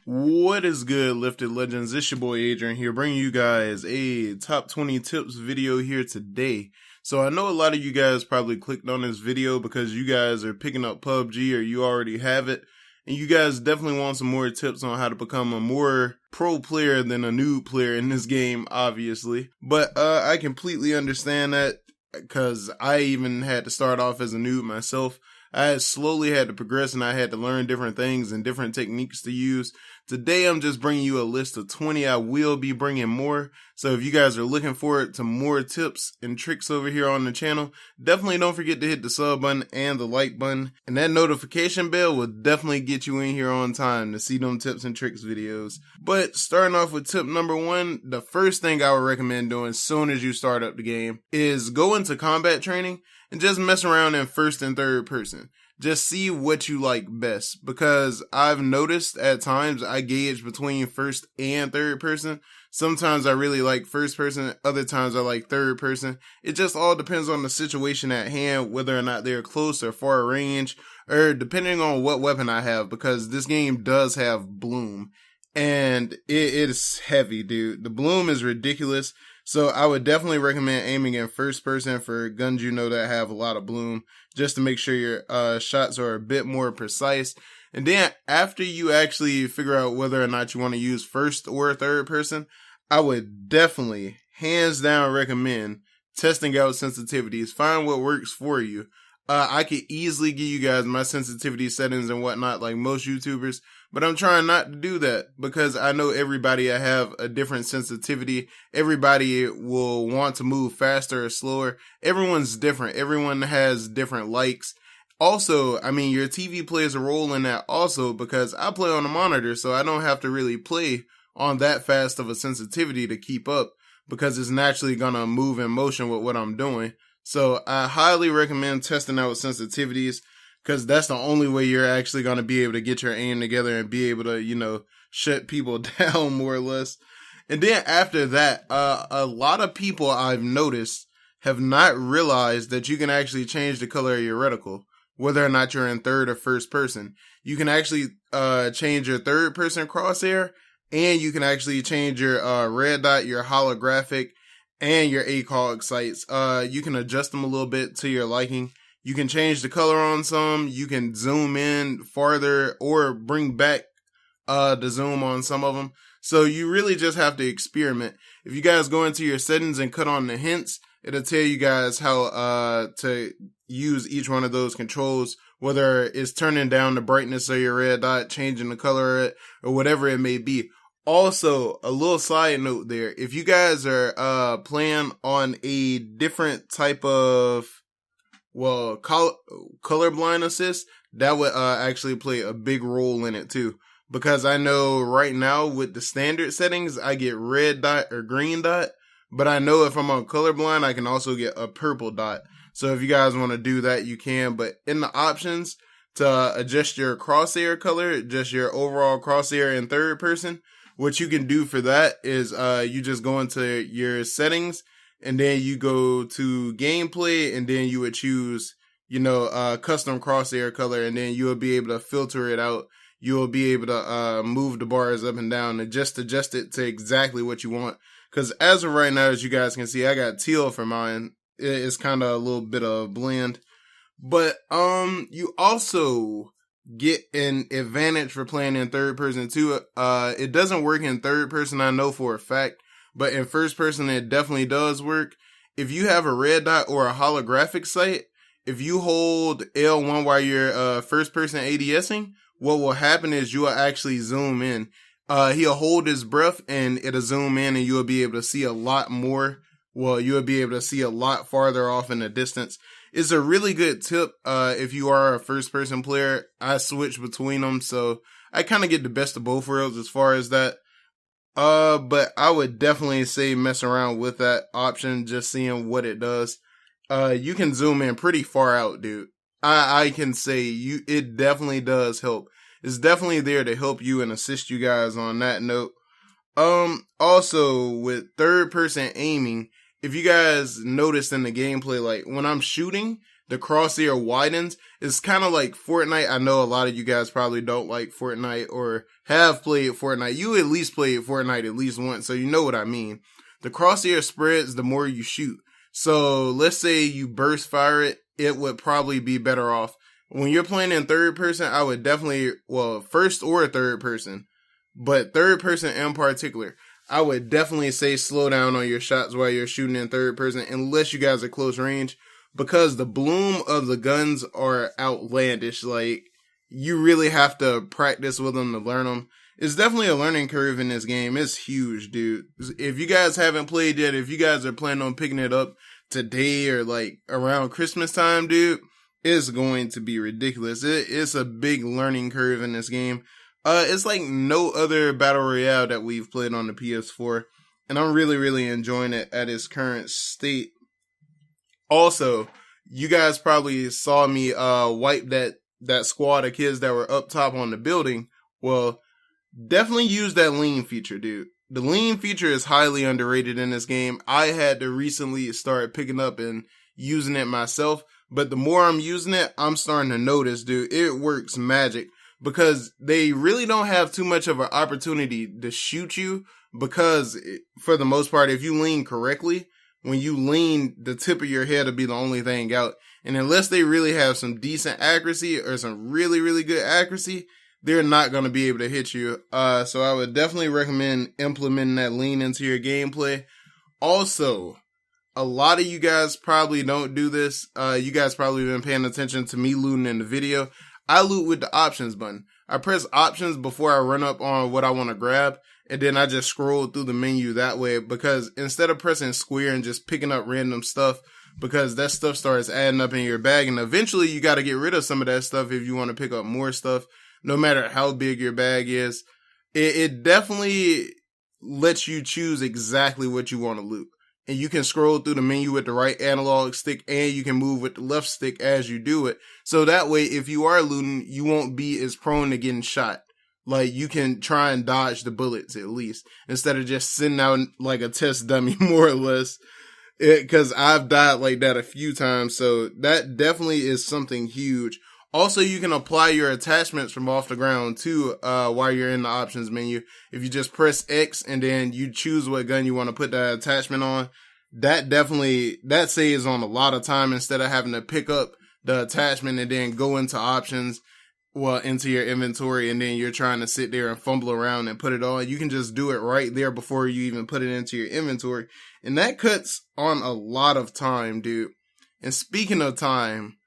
What is good, Lifted Legends? It's your boy Adrian here, bringing you guys a top 20 tips video here today. So I know a lot of you guys probably clicked on this video because you guys are picking up PUBG or you already have it. And you guys definitely want some more tips on how to become a more pro player than a noob player in this game, obviously. But I completely understand that because I even had to start off as a noob myself. I slowly had to progress and I had to learn different things and different techniques to use. Today, I'm just bringing you a list of 20. I will be bringing more. So if you guys are looking forward to more tips and tricks over here on the channel, definitely don't forget to hit the sub button and the like button. And that notification bell will definitely get you in here on time to see them tips and tricks videos. But starting off with tip number 1, the first thing I would recommend doing as soon as you start up the game is go into combat training and just mess around in first and third person. Just see what you like best, because I've noticed at times I gauge between first and third person. Sometimes I really like first person, other times I like third person. It just all depends on the situation at hand, whether or not they're close or far range, or depending on what weapon I have, because this game does have bloom, and it is heavy, dude. The bloom is ridiculous. So I would definitely recommend aiming in first person for guns you know that have a lot of bloom, just to make sure your shots are a bit more precise. And then after you actually figure out whether or not you want to use first or third person, I would definitely, hands down, recommend testing out sensitivities. Find what works for you. I could easily give you guys my sensitivity settings and whatnot like most YouTubers, but I'm trying not to do that because I know everybody have a different sensitivity. Everybody will want to move faster or slower. Everyone's different. Everyone has different likes. Also, I mean, your TV plays a role in that also, because I play on a monitor, so I don't have to really play on that fast of a sensitivity to keep up, because it's naturally gonna move in motion with what I'm doing. So I highly recommend testing out sensitivities, because that's the only way you're actually going to be able to get your aim together and be able to, you know, shut people down more or less. And then after that, a lot of people I've noticed have not realized that you can actually change the color of your reticle, whether or not you're in third or first person. You can actually change your third person crosshair, and you can actually change your red dot, your holographic, and your ACOG sights. You can adjust them a little bit to your liking. You can change the color on some. You can zoom in farther or bring back the zoom on some of them. So you really just have to experiment. If you guys go into your settings and cut on the hints, it'll tell you guys how to use each one of those controls, whether it's turning down the brightness of your red dot, changing the color of it, or whatever it may be. Also, a little side note there, if you guys are playing on a different type of, well, colorblind assist, that would actually play a big role in it too. Because I know right now with the standard settings, I get red dot or green dot, but I know if I'm on colorblind, I can also get a purple dot. So if you guys want to do that, you can. But in the options to adjust your crosshair color, adjust your overall crosshair in third person, what you can do for that is you just go into your settings, and then you go to gameplay, and then you would choose, you know, custom crosshair color, and then you will be able to filter it out. You will be able to move the bars up and down and just adjust it to exactly what you want. Because as of right now, as you guys can see, I got teal for mine. It's kind of a little bit of blend. But you also get an advantage for playing in third person too. It doesn't work in third person, I know for a fact, but in first person it definitely does work. If you have a red dot or a holographic sight, if you hold L1 while you're first person ADSing, what will happen is you will actually zoom in. He'll hold his breath and it'll zoom in, and you'll be able to see a lot more. Well, you'll be able to see a lot farther off in the distance. It's a really good tip if you are a first-person player. I switch between them, so I kind of get the best of both worlds as far as that. But I would definitely say mess around with that option, just seeing what it does. You can zoom in pretty far out, dude. I can say it definitely does help. It's definitely there to help you and assist you guys on that note. Also, with third-person aiming, if you guys noticed in the gameplay, like when I'm shooting, the crosshair widens. It's kind of like Fortnite. I know a lot of you guys probably don't like Fortnite or have played Fortnite. You at least played Fortnite at least once, so you know what I mean. The crosshair spreads the more you shoot. So let's say you burst fire it, it would probably be better off. When you're playing in third person, I would definitely, well, first or third person, but third person in particular, I would definitely say slow down on your shots while you're shooting in third person, unless you guys are close range, because the bloom of the guns are outlandish. Like, you really have to practice with them to learn them. It's definitely a learning curve in this game. It's huge, dude. If you guys haven't played yet, if you guys are planning on picking it up today or like around Christmas time, dude, it's going to be ridiculous. It's a big learning curve in this game. It's like no other battle royale that we've played on the PS4, and I'm really, really enjoying it at its current state. Also, you guys probably saw me wipe that squad of kids that were up top on the building. Well, definitely use that lean feature, dude. The lean feature is highly underrated in this game. I had to recently start picking up and using it myself, but the more I'm using it, I'm starting to notice, dude, it works magic. Because they really don't have too much of an opportunity to shoot you, because for the most part, if you lean correctly, when you lean, the tip of your head will be the only thing out. And unless they really have some decent accuracy or some really, really good accuracy, they're not going to be able to hit you. So I would definitely recommend implementing that lean into your gameplay. Also, a lot of you guys probably don't do this. You guys probably been paying attention to me looting in the video. I loot with the options button. I press options before I run up on what I want to grab, and then I just scroll through the menu that way, because instead of pressing square and just picking up random stuff, because that stuff starts adding up in your bag, and eventually you got to get rid of some of that stuff if you want to pick up more stuff, no matter how big your bag is. It definitely lets you choose exactly what you want to loot. And you can scroll through the menu with the right analog stick, and you can move with the left stick as you do it. So that way, if you are looting, you won't be as prone to getting shot. Like, you can try and dodge the bullets at least, instead of just sitting out like a test dummy, more or less. Because I've died like that a few times, so that definitely is something huge. Also, you can apply your attachments from off the ground too, while you're in the options menu. If you just press X and then you choose what gun you want to put that attachment on, that saves on a lot of time, instead of having to pick up the attachment and then go into options, well, into your inventory, and then you're trying to sit there and fumble around and put it on. You can just do it right there before you even put it into your inventory. And that cuts on a lot of time, dude. And speaking of time,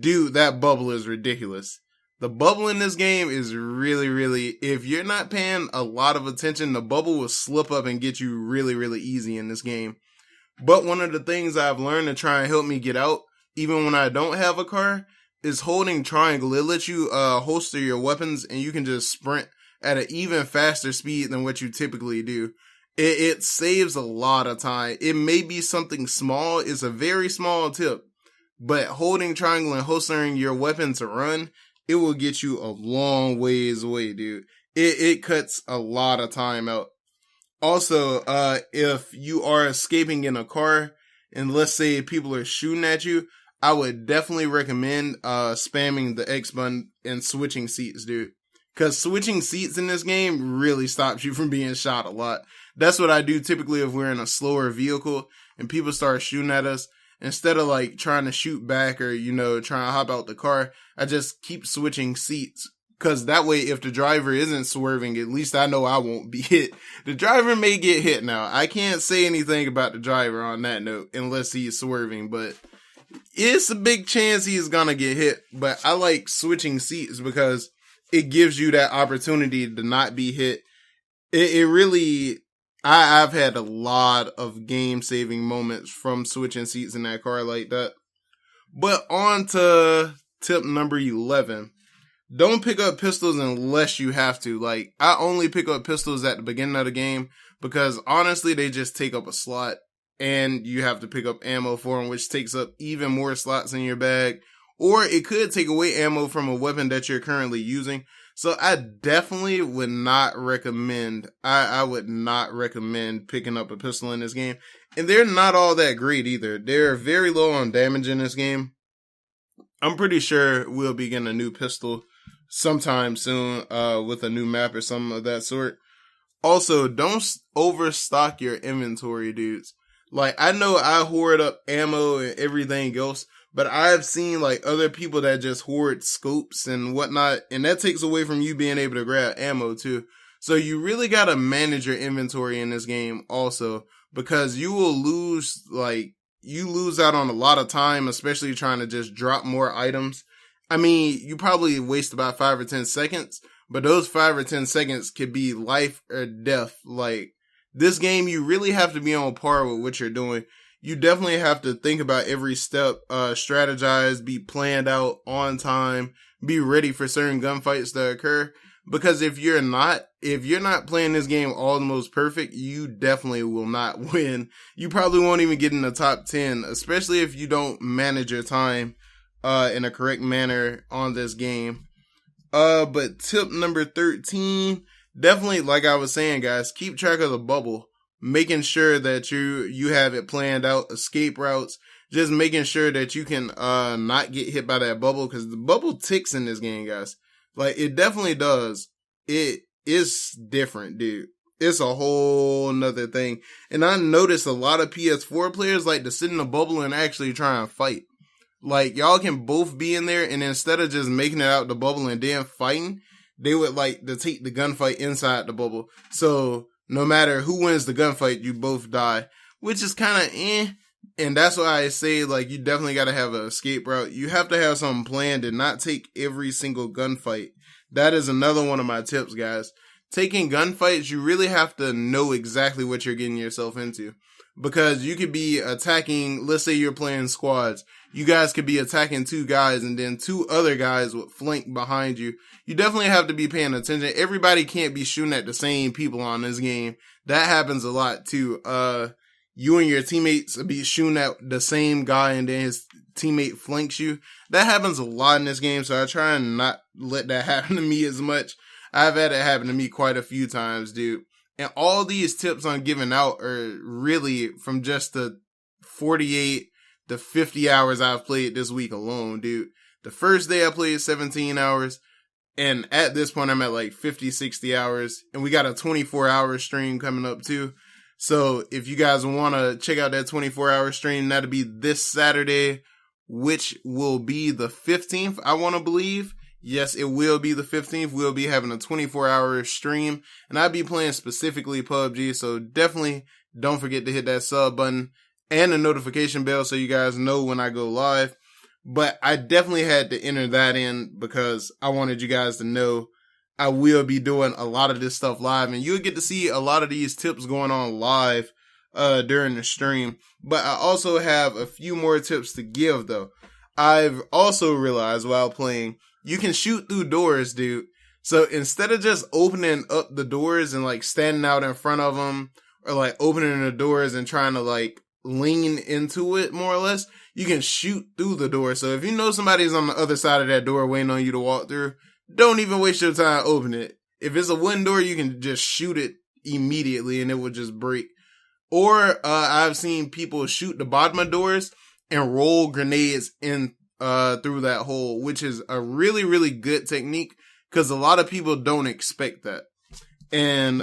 dude, that bubble is ridiculous. The bubble in this game is really, really, if you're not paying a lot of attention, the bubble will slip up and get you really, really easy in this game. But one of the things I've learned to try and help me get out, even when I don't have a car, is holding triangle. It lets you holster your weapons, and you can just sprint at an even faster speed than what you typically do. It saves a lot of time. It may be something small. It's a very small tip. But holding triangle and holstering your weapon to run, it will get you a long ways away, dude. It cuts a lot of time out. Also, if you are escaping in a car, and let's say people are shooting at you, I would definitely recommend spamming the X button and switching seats, dude. Because switching seats in this game really stops you from being shot a lot. That's what I do typically if we're in a slower vehicle and people start shooting at us. Instead of like trying to shoot back or, trying to hop out the car, I just keep switching seats. Because that way, if the driver isn't swerving, at least I know I won't be hit. The driver may get hit now. I can't say anything about the driver on that note unless he's swerving, but it's a big chance he's gonna get hit. But I like switching seats because it gives you that opportunity to not be hit. It really, I've had a lot of game-saving moments from switching seats in that car like that. But on to tip number 11. Don't pick up pistols unless you have to. Like, I only pick up pistols at the beginning of the game because honestly, they just take up a slot and you have to pick up ammo for them, which takes up even more slots in your bag. Or it could take away ammo from a weapon that you're currently using. So I definitely would not recommend, I would not recommend picking up a pistol in this game. And they're not all that great either. They're very low on damage in this game. I'm pretty sure we'll be getting a new pistol sometime soon, with a new map or something of that sort. Also, don't overstock your inventory, dudes. Like, I know I hoard up ammo and everything else, but I've seen like other people that just hoard scopes and whatnot, and that takes away from you being able to grab ammo too. So you really gotta manage your inventory in this game also, because you will lose, like, you lose out on a lot of time, especially trying to just drop more items. I mean, you probably waste about 5 or 10 seconds, but those 5 or 10 seconds could be life or death. Like, this game, you really have to be on par with what you're doing. You definitely have to think about every step, strategize, be planned out on time, be ready for certain gunfights to occur. Because if you're not playing this game almost perfect, you definitely will not win. You probably won't even get in the top 10, especially if you don't manage your time in a correct manner on this game. But tip number 13, definitely, like I was saying, guys, keep track of the bubble, making sure that you have it planned out, escape routes, just making sure that you can not get hit by that bubble, because the bubble ticks in this game, guys. Like, it definitely does. It is different, dude. It's a whole nother thing. And I noticed a lot of PS4 players like to sit in the bubble and actually try and fight. Like, y'all can both be in there, and instead of just making it out the bubble and then fighting, they would like to take the gunfight inside the bubble. So no matter who wins the gunfight, you both die, which is kind of And that's why I say, like, you definitely got to have an escape route. You have to have something planned and not take every single gunfight. That is another one of my tips, guys. Taking gunfights, you really have to know exactly what you're getting yourself into. Because you could be attacking, let's say you're playing squads. You guys could be attacking 2 guys and then 2 other guys would flank behind you. You definitely have to be paying attention. Everybody can't be shooting at the same people on this game. That happens a lot too. You and your teammates be shooting at the same guy and then his teammate flanks you. That happens a lot in this game, so I try and not let that happen to me as much. I've had it happen to me quite a few times, dude. And all these tips I'm giving out are really from just the 48 to 50 hours I've played this week alone, dude. The first day I played 17 hours, and at this point I'm at like 50, 60 hours, and we got a 24-hour stream coming up too. So if you guys want to check out that 24-hour stream, that'll be this Saturday, which will be the 15th, I want to believe. Yes, it will be the 15th. We'll be having a 24-hour stream, and I'll be playing specifically PUBG, so definitely don't forget to hit that sub button and the notification bell so you guys know when I go live. But I definitely had to enter that in because I wanted you guys to know I will be doing a lot of this stuff live, and you'll get to see a lot of these tips going on live during the stream. But I also have a few more tips to give, though. I've also realized while playing, you can shoot through doors, dude. So instead of just opening up the doors and like standing out in front of them, or like opening the doors and trying to like lean into it more or less, you can shoot through the door. So if you know somebody's on the other side of that door waiting on you to walk through, don't even waste your time opening it. If it's a wooden door, you can just shoot it immediately and it will just break. Or I've seen people shoot the bottom of doors and roll grenades in through that hole, which is a really, really good technique because a lot of people don't expect that. And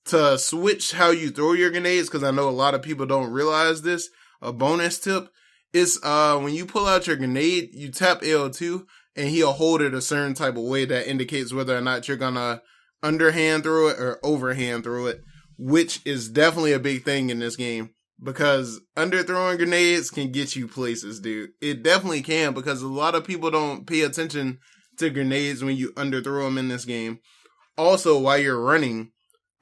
to switch how you throw your grenades, because I know a lot of people don't realize this, a bonus tip is when you pull out your grenade, you tap L2 and he'll hold it a certain type of way that indicates whether or not you're gonna underhand throw it or overhand throw it, which is definitely a big thing in this game. Because underthrowing grenades can get you places, dude. It definitely can, because a lot of people don't pay attention to grenades when you underthrow them in this game. Also, while you're running,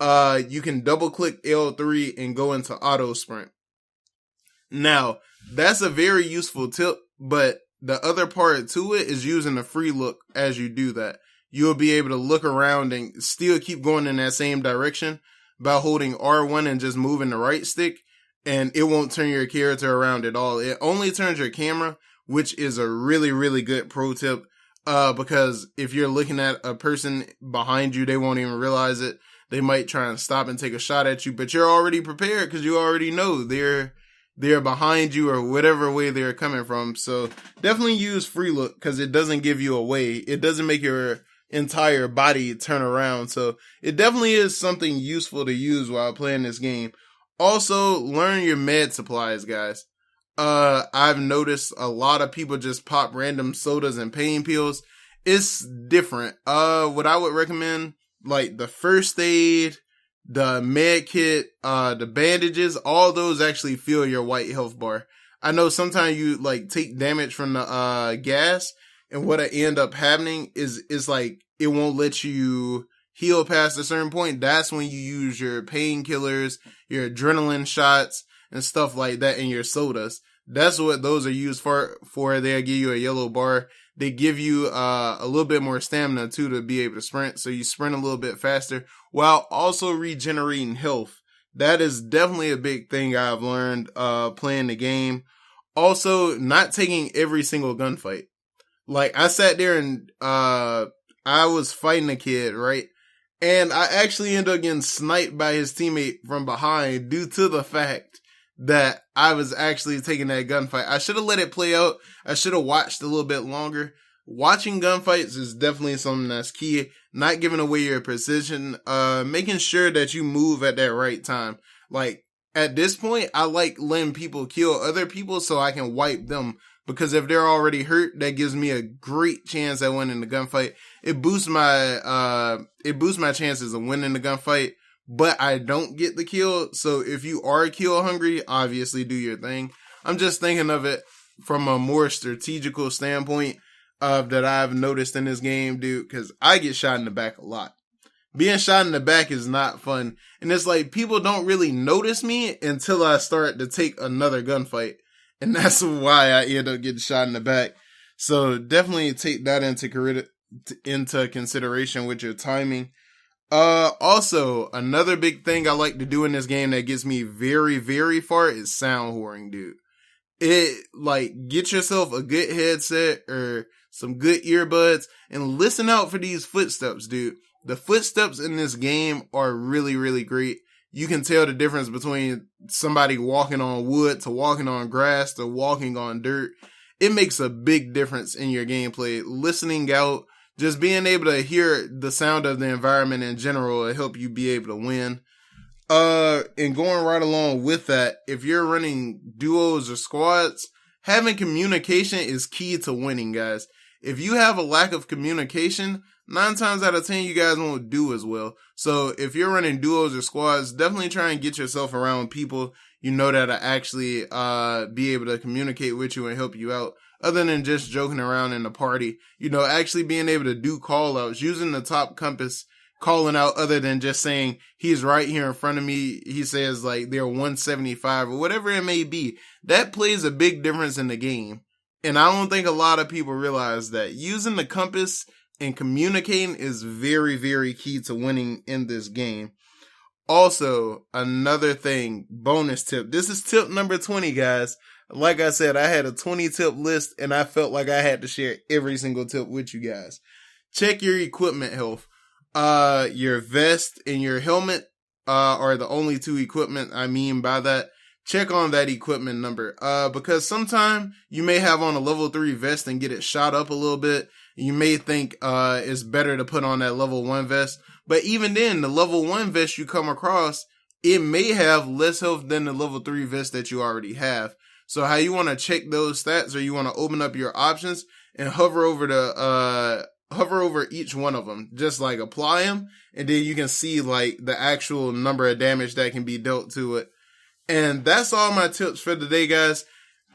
you can double click L3 and go into auto sprint. Now, that's a very useful tip, but the other part to it is using the free look as you do that. You'll be able to look around and still keep going in that same direction by holding R1 and just moving the right stick. And it won't turn your character around at all. It only turns your camera, which is a really, really good pro tip. Because if you're looking at a person behind you, they won't even realize it. They might try and stop and take a shot at you, but you're already prepared because you already know they're behind you or whatever way they're coming from. So definitely use free look because it doesn't give you away. It doesn't make your entire body turn around. So it definitely is something useful to use while playing this game. Also, learn your med supplies, guys. I've noticed a lot of people just pop random sodas and pain pills. It's different. What I would recommend, like the first aid, the med kit, the bandages, all those actually fill your white health bar. I know sometimes you like take damage from the gas, and what end up happening is like it won't let you heal past a certain point. That's when you use your painkillers, your adrenaline shots, and stuff like that, and your sodas. That's what those are used for. They'll give you a yellow bar. They give you a little bit more stamina too to be able to sprint. So you sprint a little bit faster while also regenerating health. That is definitely a big thing I've learned playing the game. Also, not taking every single gunfight. Like I sat there and I was fighting a kid, right? And I actually ended up getting sniped by his teammate from behind due to the fact that I was actually taking that gunfight. I should have let it play out. I should have watched a little bit longer. Watching gunfights is definitely something that's key. Not giving away your position. Making sure that you move at that right time. Like, at this point, I like letting people kill other people so I can wipe them. Because if they're already hurt, that gives me a great chance at winning the gunfight. It boosts my chances of winning the gunfight. But I don't get the kill. So if you are kill hungry, obviously do your thing. I'm just thinking of it from a more strategical standpoint that I've noticed in this game, dude, because I get shot in the back a lot. Being shot in the back is not fun. And it's like people don't really notice me until I start to take another gunfight. And that's why I end up getting shot in the back. So definitely take that into consideration with your timing. Also, another big thing I like to do in this game that gets me very, very far is sound whoring, dude. Get yourself a good headset or some good earbuds and listen out for these footsteps, dude. The footsteps in this game are really, really great. You can tell the difference between somebody walking on wood to walking on grass to walking on dirt. It makes a big difference in your gameplay. Listening out, just being able to hear the sound of the environment in general will help you be able to win. And going right along with that, if you're running duos or squads, having communication is key to winning, guys. If you have a lack of communication, 9 times out of 10, you guys won't do as well. So if you're running duos or squads, definitely try and get yourself around people you know that are actually be able to communicate with you and help you out. Other than just joking around in the party, you know, actually being able to do call outs, using the top compass, calling out other than just saying he's right here in front of me. He says like they're 175 or whatever it may be. That plays a big difference in the game. And I don't think a lot of people realize that using the compass and communicating is very, very key to winning in this game. Also, another thing, bonus tip. This is tip number 20, guys. Like I said, I had a 20 tip list and I felt like I had to share every single tip with you guys. Check your equipment health. Your vest and your helmet are the only 2 equipment I mean by that. Check on that equipment number. Because sometime you may have on a level 3 vest and get it shot up a little bit. You may think it's better to put on that level 1 vest. But even then, the level 1 vest you come across, it may have less health than the level 3 vest that you already have. So how you want to check those stats, or you want to open up your options and hover over each one of them. Just like apply them, and then you can see like the actual number of damage that can be dealt to it. And that's all my tips for today, guys.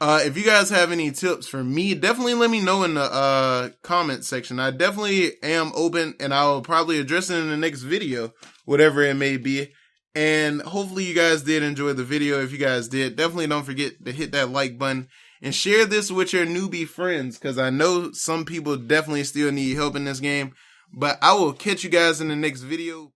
If you guys have any tips for me, definitely let me know in the comment section. I definitely am open, and I will probably address it in the next video, whatever it may be. And hopefully you guys did enjoy the video. If you guys did, definitely don't forget to hit that like button and share this with your newbie friends, because I know some people definitely still need help in this game. But I will catch you guys in the next video.